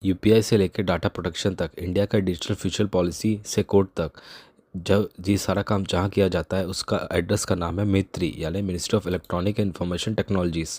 UPI से लेकर data protection तक, इंडिया का डिजिटल फ्यूचर पॉलिसी से कोड तक, जब ये सारा काम जहाँ किया जाता है उसका एड्रेस का नाम है मित्री, यानी ministry of electronic and information technologies.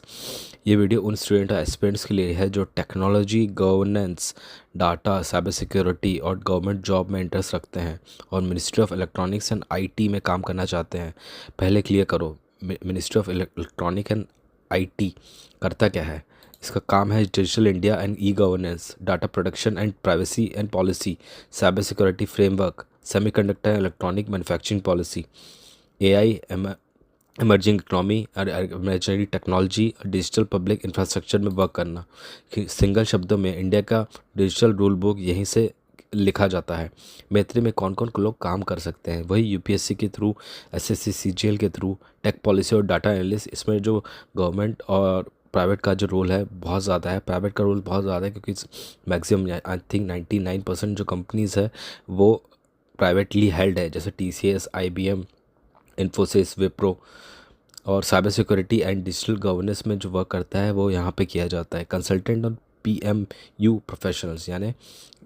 ये वीडियो उन स्टूडेंट और एस्पिरेंट्स के लिए है जो technology, governance, data, cyber security और गवर्नमेंट जॉब में इंटरेस्ट रखते हैं और ministry of electronics and IT में काम करना चाहते हैं। पहले क्लियर करो, ministry of electronic and IT करता क्या है। इसका काम है digital India and e governance, data protection and privacy and policy, cyber security framework, semiconductor electronic manufacturing policy, AI, emerging economy और इमेजिनरी टेक्नोलॉजी और डिजिटल पब्लिक इंफ्रास्ट्रक्चर में work करना। सिंगल शब्दों में इंडिया का डिजिटल रूल बुक यहीं से लिखा जाता है। मैत्री में कौन कौन लोग काम कर सकते हैं, वही यूपीएससी के थ्रू, एसएससी सीजीएल के थ्रू, टेक पॉलिसी और डाटा एनालिस्ट। इसमें जो गवर्नमेंट और प्राइवेट का जो रोल है बहुत ज़्यादा है, प्राइवेट का रोल बहुत ज़्यादा है क्योंकि मैक्सिमम आई थिंक 99% जो कंपनीज़ है वो प्राइवेटली हेल्ड है, जैसे टीसीएस, आईबीएम, इन्फोसिस, विप्रो। और cyber security and digital governance में जो वर्क करता है वो यहाँ पे किया जाता है। कंसल्टेंट और पीएमयू प्रोफेशनल्स, यानी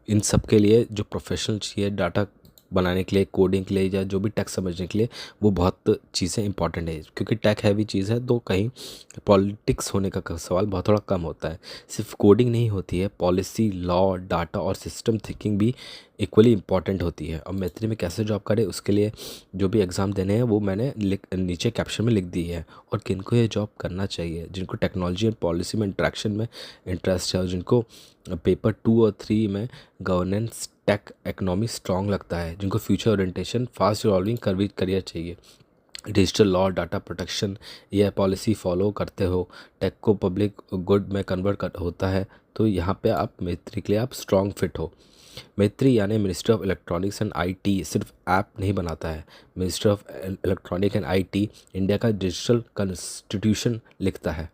इन सब के लिए जो प्रोफेशनल चाहिए डाटा बनाने के लिए, कोडिंग के लिए या जो भी टेक समझने के लिए, वो बहुत चीज़ें इंपॉर्टेंट है क्योंकि टेक हैवी चीज़ है तो कहीं पॉलिटिक्स होने का सवाल बहुत थोड़ा कम होता है। सिर्फ कोडिंग नहीं होती है, पॉलिसी, लॉ, डाटा और सिस्टम थिंकिंग भी इक्वली इंपॉर्टेंट होती है। और मैत्री में कैसे जॉब करें उसके लिए जो भी एग्ज़ाम देने हैं वो मैंने नीचे कैप्शन में लिख दी है। और किनको ये जॉब करना चाहिए, जिनको टेक्नोलॉजी और पॉलिसी में इंट्रैक्शन में इंटरेस्ट है और जिनको पेपर 2 और 3 में गवर्नेंस, टेक, इकोनॉमी स्ट्रॉन्ग लगता है, जिनको future orientation, fast evolving career चाहिए, डिजिटल लॉ, डाटा प्रोटेक्शन, ये पॉलिसी फॉलो करते हो, टेक को पब्लिक गुड में कन्वर्ट होता है, तो यहाँ पे आप मैत्री के लिए आप स्ट्रॉन्ग फिट हो। मैत्री यानी ministry of electronics and IT सिर्फ ऐप नहीं बनाता है, ministry of electronic and IT India का डिजिटल कॉन्स्टिट्यूशन लिखता है।